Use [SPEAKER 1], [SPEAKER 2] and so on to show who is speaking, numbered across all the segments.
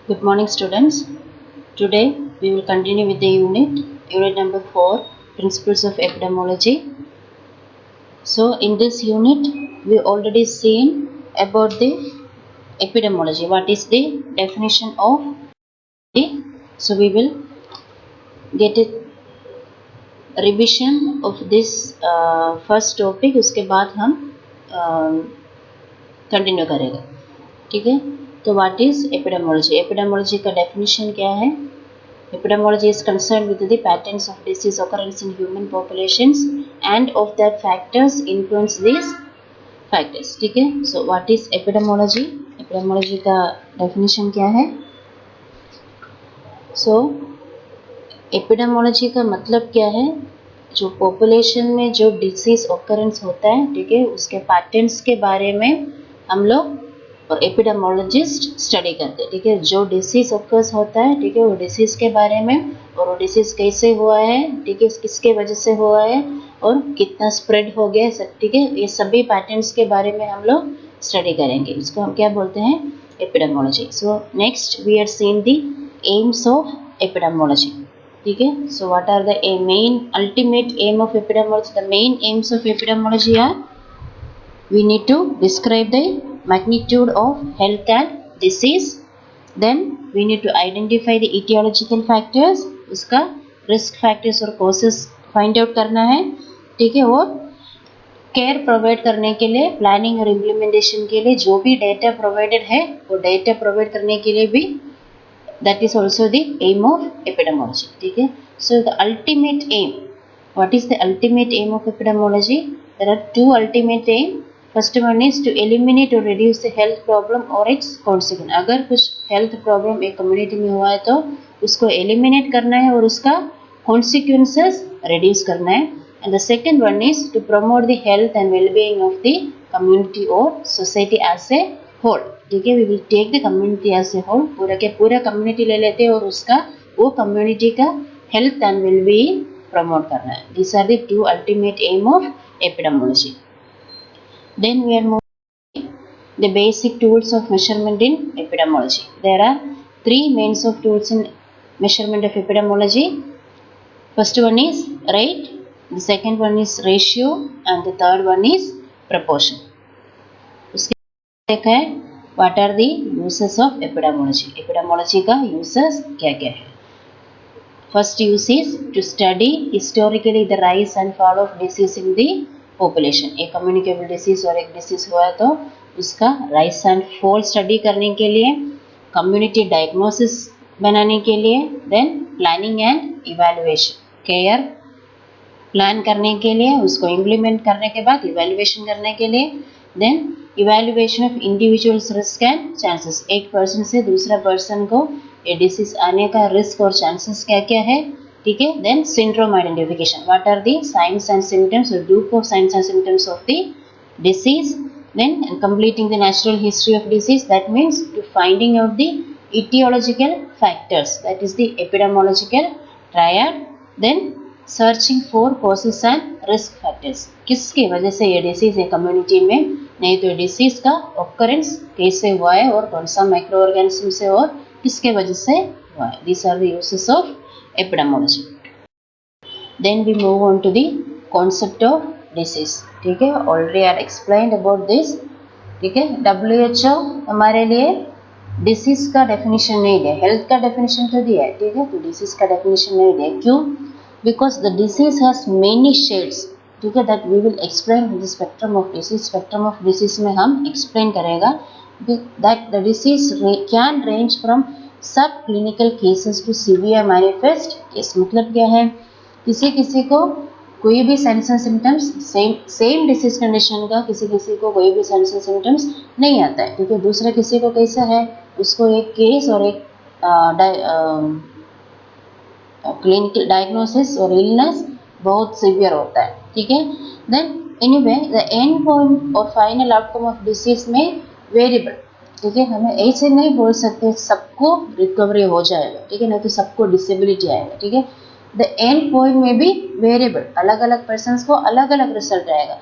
[SPEAKER 1] Good morning, students. Today we will continue with the unit number 4, Principles of Epidemiology. So, in this unit, we already seen about the epidemiology. What is the definition of the? So, we will get a revision of this first topic. उसके बाद हम continue करेंगे. ठीक है. तो what is epidemiology? Epidemiology का definition क्या है? Epidemiology is concerned with the patterns of disease occurrence in human populations and of that factors influence these factors. ठीक है. So what is epidemiology? Epidemiology का definition क्या है? So epidemiology का मतलब क्या है? जो population में जो disease occurrence होता है, ठीक है, उसके patterns के बारे में हम लोग और एपिडेमोलॉजिस्ट स्टडी करते हैं. ठीक है. जो डिसीज ऑकर्स होता है, ठीक है, वो डिसीज के बारे में और वो डिसीज कैसे हुआ है, ठीक है, किसके वजह से हुआ है और कितना स्प्रेड हो गया है, ठीक है, ये सभी पैटर्न्स के बारे में हम लोग स्टडी करेंगे. इसको हम क्या बोलते हैं? Epidemiology. So next we are seeing the aims of epidemiology. ठीक है. So what are the main ultimate aim of epidemiology? The main aims of epidemiology are we need to describe the magnitude of health and disease, then we need to identify the etiological factors, उसका risk factors और causes find out करना है. ठीक है. और care provide करने के लिए, प्लानिंग और इम्प्लीमेंटेशन के लिए जो भी डेटा प्रोवाइडेड है वो डेटा प्रोवाइड करने के लिए भी that is also the aim of epidemiology. ठीक है. So the ultimate aim, what is the ultimate aim of epidemiology? There are two ultimate aim. First one is to eliminate और reduce the health problem और its consequence. अगर कुछ health problem एक community में हुआ है तो उसको एलिमिनेट करना है और उसका कॉन्सिक्वेंसेस रिड्यूस करना है. And the second one is to promote the health and wellbeing of the community और सोसाइटी एज ए होल. ठीक है. We will take the community as a whole. पूरा कम्युनिटी ले लेते हैं और उसका वो कम्युनिटी का हेल्थ एंड वेलबीइंग प्रमोट करना है. These are the two ultimate aim of epidemiology. Then we are moving the basic tools of measurement in epidemiology. There are three mains of tools in measurement of epidemiology. First one is rate, the second one is ratio, and the third one is proportion. उसके देखा है what are the uses of epidemiology. Epidemiology का uses क्या क्या है? First use is to study historically the rise and fall of disease in the population. एक communicable disease और एक डिसीज हुआ है तो उसका राइज एंड फॉल स्टडी करने के लिए, कम्युनिटी डायग्नोसिस बनाने के लिए, then planning and evaluation, care plan करने के लिए, उसको इम्प्लीमेंट करने के बाद इवैल्यूएशन करने के लिए, then evaluation of individuals risk and chances. एक पर्सन से दूसरा पर्सन को ये डिसीज आने का रिस्क और चांसेस क्या क्या है. ठीक है. Then syndrome identification, what are the signs and symptoms और group of signs and symptoms of the disease. Then completing the natural history of disease, that means to finding out the etiological factors, that is the epidemiological triad. Then searching for causes and risk factors, किसकी वजह से ये disease है community में, नहीं तो disease का occurrence कैसे हुआ है और कौन सा माइक्रो ऑर्गेनिज्म से और किसके वजह से हुआ है. These are the uses of epidemiology. Then we move on to the concept of disease. ठीक है. Already I explained about this. ठीक है. WHO हमारे लिए डिसीज का डेफिनेशन नहीं दिया, हेल्थ का डेफिनेशन तो दिया है. ठीक है. तो डिसीज का डेफिनेशन नहीं दिया. क्यों? Because the disease has many shades. ठीक है. That we will explain the spectrum of disease. Spectrum of disease में हम एक्सप्लेन करेगा that the disease can range from sub clinical cases to severe manifest case. मतलब क्या है, किसी को कोई भी signs and symptoms, same disease condition का किसी को कोई भी साइंस एंड सिम्टम्स नहीं आता है. ठीक है. दूसरा किसी को कैसा है, उसको एक केस और एक क्लिनिकल डायग्नोसिस और इलनेस बहुत सीवियर होता है. ठीक है. Then anyway the end point और फाइनल आउटकम ऑफ डिसीज में वेरिएबल. ठीक है. हमें ऐसे नहीं बोल सकते सबको रिकवरी हो जाएगा. ठीक है. नहीं तो सबको डिसेबिलिटी आएगा. ठीक है. द एंड पॉइंट में भी वेरिएबल, अलग अलग पर्सन्स को अलग अलग रिजल्ट आएगा.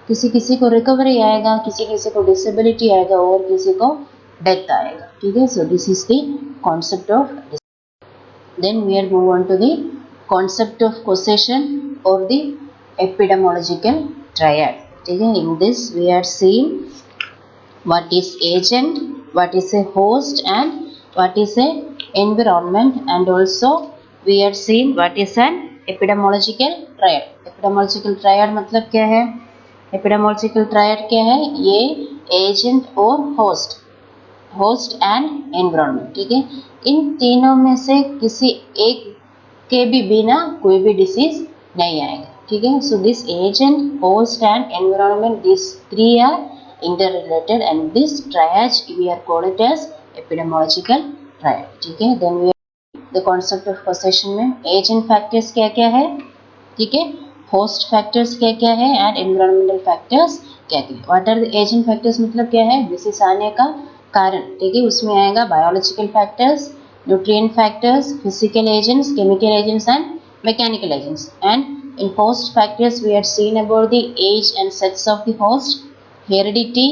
[SPEAKER 1] किसी को रिकवरी आएगा, किसी को डिसेबिलिटी आएगा और किसी को डेथ आएगा, ठीक है. So this is the concept of. Then we are move on to the concept of causation और द एपिडेमोलॉजिकल ट्रायड, ठीक है. In this we are seeing what is agent, what is a host, and what is a environment, and also we are seeing what is an epidemiological triad. epidemiological triad मतलब क्या है? epidemiological triad क्या है? ये agent और host and environment, ठीक है. इन तीनों में से किसी एक के भी बिना कोई भी डिसीज नहीं आएगा, ठीक है. So this agent, host and environment, this three are interrelated, and this triad we are called it as epidemiological triad, ठीक है. then we the concept of causation में agent factors क्या क्या है, ठीक है, host factors क्या क्या है, and environmental factors क्या क्या है. what are the agent factors मतलब क्या है? डिसीज आने का कारण, ठीक है. उसमें आएगा biological factors, nutrient factors, physical agents, chemical agents and mechanical agents. and in host factors we are seen about the age and sex of the host, heredity,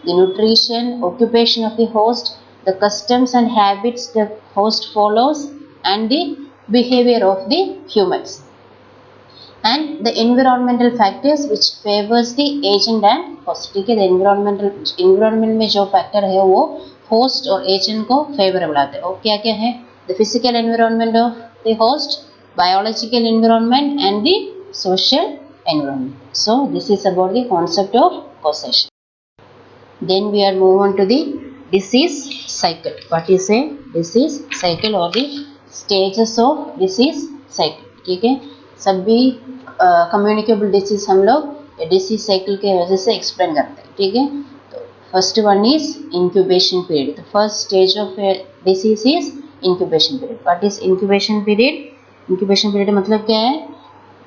[SPEAKER 1] the nutrition, occupation of the host, the customs and habits the host follows, and the behavior of the humans. And the environmental factors which favors the agent and host, ठीक है. the environment में जो factor है वो host और agent को favorable आते हैं. और क्या क्या है? the physical environment of the host, biological environment, and the social environment. So this is about the concept of causation. Then we are move on to the disease cycle. What is a disease cycle or the stages of disease cycle, ठीक है. सभी communicable disease हम लोग disease cycle के वजह से explain करते हैं, ठीक है. तो first one is incubation period. The first stage of disease is incubation period. What is incubation period? Incubation period मतलब क्या है?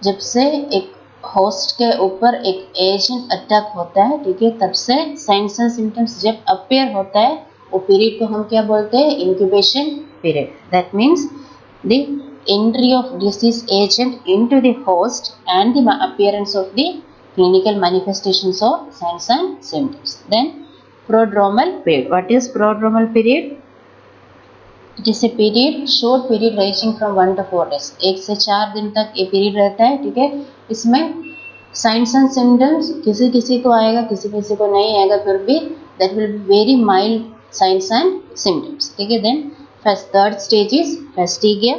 [SPEAKER 1] जब से एक होस्ट के ऊपर एक एजेंट अटैक होता है, ठीक है, तब से साइंस एंड सिम्टम्स जब अपीयर होता है वो पीरियड को हम क्या बोलते हैं? Incubation period. That means the entry of disease agent into the host and the appearance of the clinical manifestations of signs and symptoms. Then prodromal period. What is prodromal period? It is a period, short period ranging from 1 to 4 days. 1 से 4 दिन तक ये period रहता है, ठीक है. इसमें science and symptoms किसी किसी को आएगा, किसी किसी को नहीं आएगा, फिर भी that will be very mild signs and symptoms, ठीक है. Then first third stage is fastigium.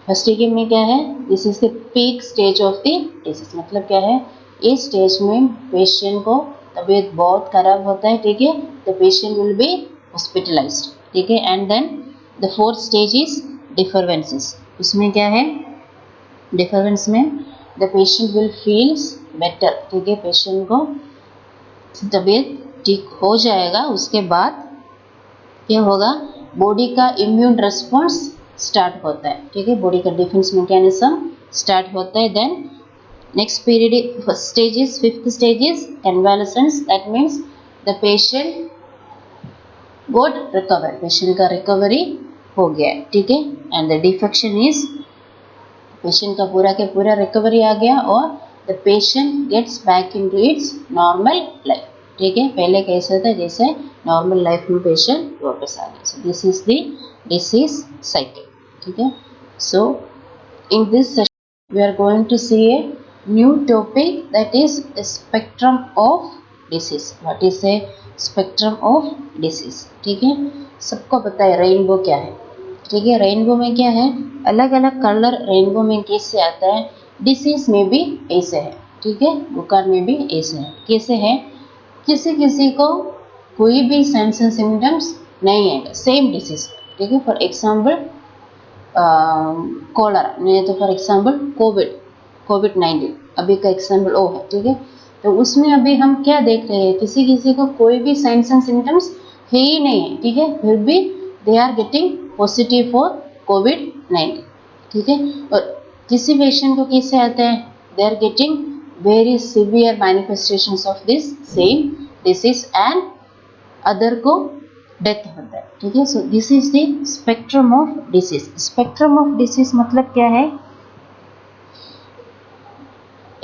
[SPEAKER 1] Fastigium में क्या है? This is the peak stage of the disease. मतलब क्या है? इस स्टेज में पेशेंट को तबीयत बहुत खराब होता है, ठीक है. The patient will be hospitalised, ठीक है. And then the fourth stage is differences. उसमें क्या है? डिफरेंस में the patient will feels better, ठीक है. पेशेंट को तबीयत ठीक हो जाएगा. उसके बाद क्या होगा? बॉडी का इम्यून रिस्पॉन्स स्टार्ट होता है, ठीक है. बॉडी का डिफेंस मैकेनिज्म स्टार्ट होता है. Then next period first stage is fifth stage is convalescence. That means the patient got recover. Patient का रिकवरी हो गया है, ठीक है. And the defection is patient का पूरा के पूरा रिकवरी आ गया और the patient gets back into its normal life, ठीक है. पहले कैसा था? जैसे नॉर्मल लाइफ में पेशेंट वापस आ गया. सो this is the disease cycle, ठीक है. So in this session we are going to see a new topic, that is the spectrum of disease. What is a spectrum of disease, ठीक है. सबको पता है रेनबो क्या है, ठीक है. रेनबो में क्या है? अलग अलग कलर रेनबो में कैसे आता है? डिसीज में भी ऐसे है, ठीक है. बुखार में भी ऐसे है. कैसे है? किसी किसी को कोई भी साइंस एंड सिम्टम्स नहीं आएगा, सेम डिसीज, ठीक है. फॉर एग्जाम्पल कोलरा, नहीं तो फॉर एग्जाम्पल कोविड-19 अभी का एग्जाम्पल वो है, ठीक है. तो उसमें अभी हम क्या देख रहे हैं? किसी किसी को कोई भी साइंस एंड सिम्टम्स है ही नहीं है, ठीक है, फिर भी they are getting positive for कोविड-19, ठीक है. और किसी पेशेंट को कैसे आता है? They are getting very severe manifestations of this same disease and other को डेथ होता है, ठीक है. So this is the spectrum of disease. Spectrum of disease मतलब क्या है?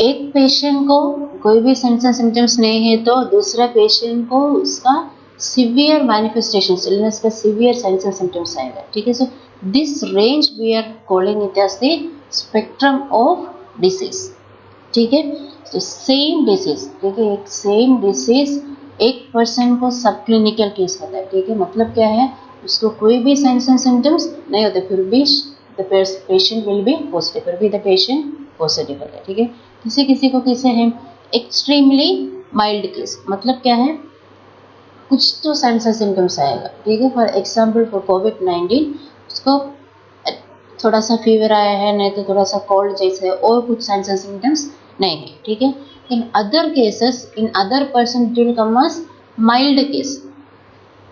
[SPEAKER 1] एक पेशेंट को कोई भी साइंस एंड सिम्टम्स नहीं है तो दूसरा पेशेंट को उसका सिवियर मैनिफेस्टेशंस, इलनेस का सिवियर साइंस एंड सिम्टम्स आएगा, ठीक है। So this range we are calling it as the spectrum of disease, ठीक है। तो सेम डिसीज, ठीक है, एक सेम डिसीज एक पर्सन को सब क्लिनिकल केस होता है, ठीक है। मतलब क्या है, उसको कोई भी साइंस एंड सिम्टम्स नहीं होते, फिर भी the patient will B positive, फिर भी द पेशेंट पॉजिटिव होता है, ठीक है। किसी किसी को कैसे है, एक्सट्रीमली माइल्ड केस, मतलब क्या है, कुछ तो साइंस एंड सिम्टम्स आएगा, ठीक है। फॉर एग्जाम्पल फॉर कोविड-19 उसको थोड़ा सा फीवर आया है, नहीं तो थोड़ा सा कोल्ड जैसे है, और कुछ साइंस एंड सिम्टम्स नहीं है, ठीक है। In other cases, in other person it will come as mild case,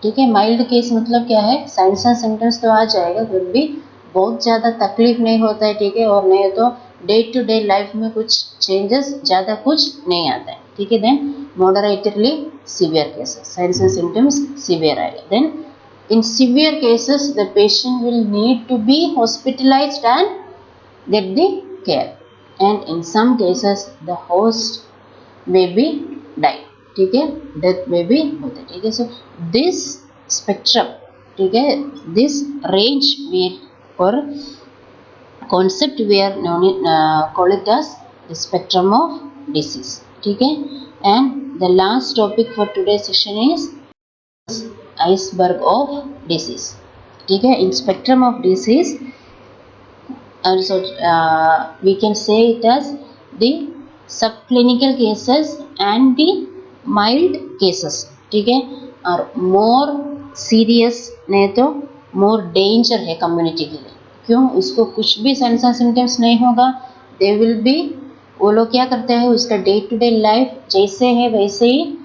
[SPEAKER 1] ठीक है। माइल्ड केस मतलब क्या है, साइंस एंड सिम्टम्स तो आ जाएगा, फिर भी बहुत ज़्यादा तकलीफ नहीं होता है, ठीक है, और नहीं तो डे टू डे लाइफ में कुछ चेंजेस ज़्यादा कुछ नहीं आता है, ठीक है। Then moderately severe cases, signs and symptoms severe आएगा। Then in severe cases the patient will need to be hospitalized and get the care, and in some cases the host may be die, ठीक है, death में भी होता है, ठीक है। So this spectrum, ठीक है, दिस रेंज वी और concept we are call it as the spectrum of disease, ठीक है। and the last topic for today's session is iceberg of disease, ठीक है। in spectrum of disease also we can say it as the subclinical cases and the mild cases, ठीक है, और more serious नहीं तो more danger है community के लिए। क्यों, उसको कुछ भी साइंस एंड सिम्टम्स नहीं होगा, दे विल बी, वो लोग क्या करते हैं, उसका डे टू डे लाइफ जैसे है वैसे ही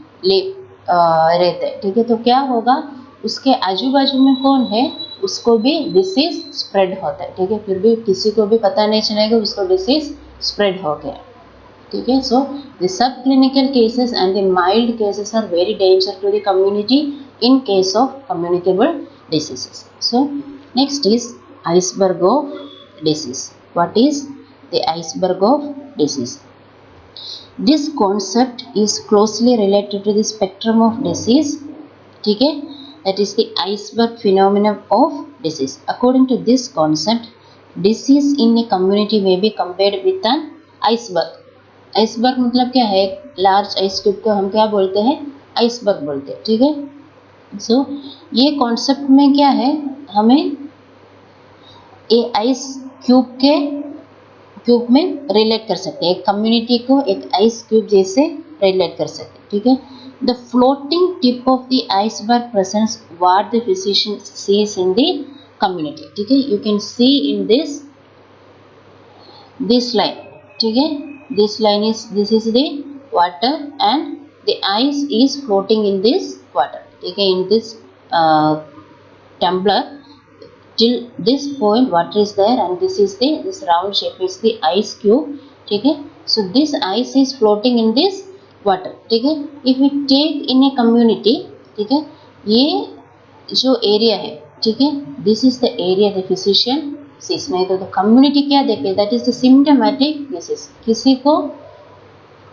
[SPEAKER 1] रहते हैं, ठीक है। तो क्या होगा, उसके आजू बाजू में कौन है, उसको भी डिसीज स्प्रेड होता है, ठीक है, फिर भी किसी को भी पता नहीं चलेगा उसको डिसीज स्प्रेड हो गया, ठीक है। So the sub clinical cases and the mild cases are very danger to the community in case of communicable diseases. So next is iceberg of disease. What is the iceberg of disease? This concept is closely related to the spectrum of disease, ठीक है, that is the iceberg phenomenon of disease. According to this concept, disease in a community may be compared with an iceberg. iceberg मतलब क्या है, large ice cube को हम क्या बोलते हैं, आइसबर्ग बोलते हैं, ठीक है। सो ये कॉन्सेप्ट में क्या है, हमें ये आइस क्यूब में रिलेट कर सकते हैं, एक कम्युनिटी को एक आइस क्यूब जैसे रिलेट कर सकते हैं, ठीक है। The floating tip of the iceberg presents what the physician sees in the community, ठीक है। You can see in this line, ठीक है, this line is, this is the water and the ice is floating in this water, ठीक है, in this tumbler till this point water is there and this is the this round shape is the ice cube, ठीक है। so this ice is floating in this water, ठीक है। if we take in a community, ठीक है, ये जो area है, ठीक है, this is the area the physician sees, नहीं तो community क्या देखे, that is the symptomatic disease। किसी को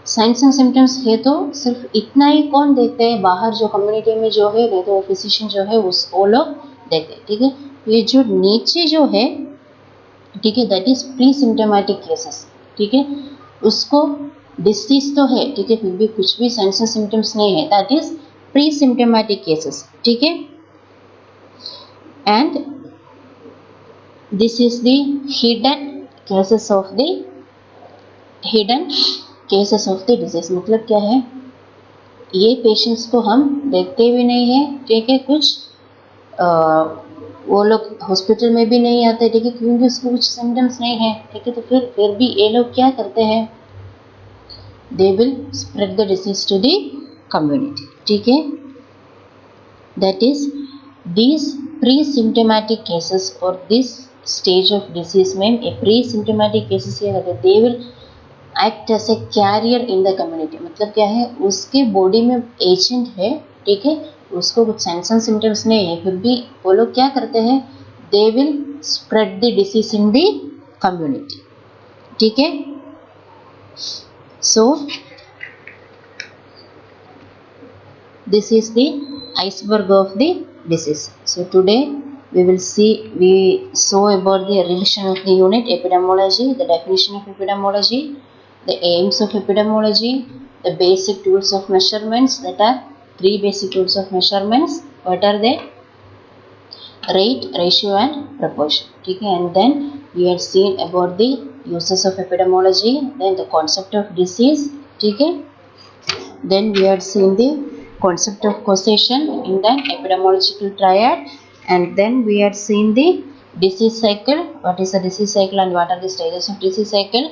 [SPEAKER 1] साइंस एंड सिम्टम्स है तो सिर्फ इतना ही कौन देखते हैं, बाहर जो कम्युनिटी में जो है, नहीं तो फिजिशियन जो है उस वो लोग देखते हैं, ठीक है। ये जो नीचे जो है, ठीक है, that is pre symptomatic cases, ठीक है, उसको डिसीज तो है, ठीक है, फिर भी कुछ भी साइंस एंड सिम्टम्स नहीं है, that is pre symptomatic cases, ठीक है। And this is the hidden cases of the hidden cases of the disease, मतलब क्या है, ये पेशेंट्स को हम देखते भी नहीं है, ठीक है, कुछ वो लोग हॉस्पिटल में भी नहीं आते, ठीक है, क्योंकि उसको कुछ सिम्टम्स नहीं है, ठीक है। तो फिर भी ये लोग क्या करते हैं, they will spread the disease to the community, ठीक है। That is this pre symptomatic cases और दिस स्टेज ऑफ डिसीज में ए प्री सिम्टोमेटिक केसेस क्या करते हैं, they will act as a carrier in the community, मतलब क्या है, उसके बॉडी में एजेंट है, ठीक है, उसको कुछ साइंस एंड सिम्टम्स नहीं है, फिर भी वो लोग क्या करते हैं, they will spread the disease in the community, ठीक है। So this is the iceberg of the disease. So today we saw about the revision of the unit epidemiology, the definition of epidemiology, the aims of epidemiology, the basic tools of measurements. That are three basic tools of measurements. What are they? Rate, ratio and proportion. Okay, and then we had seen about the uses of epidemiology, then the concept of disease. Okay, then we had seen the concept of causation in the epidemiological triad, and then we had seen the disease cycle, what is a disease cycle and what are the stages of disease cycle,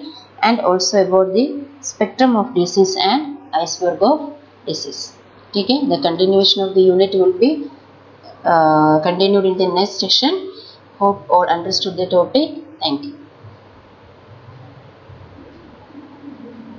[SPEAKER 1] and also about the spectrum of disease and iceberg of disease. Okay, the continuation of the unit will be continued in the next session. Hope all understood the topic. Thank you.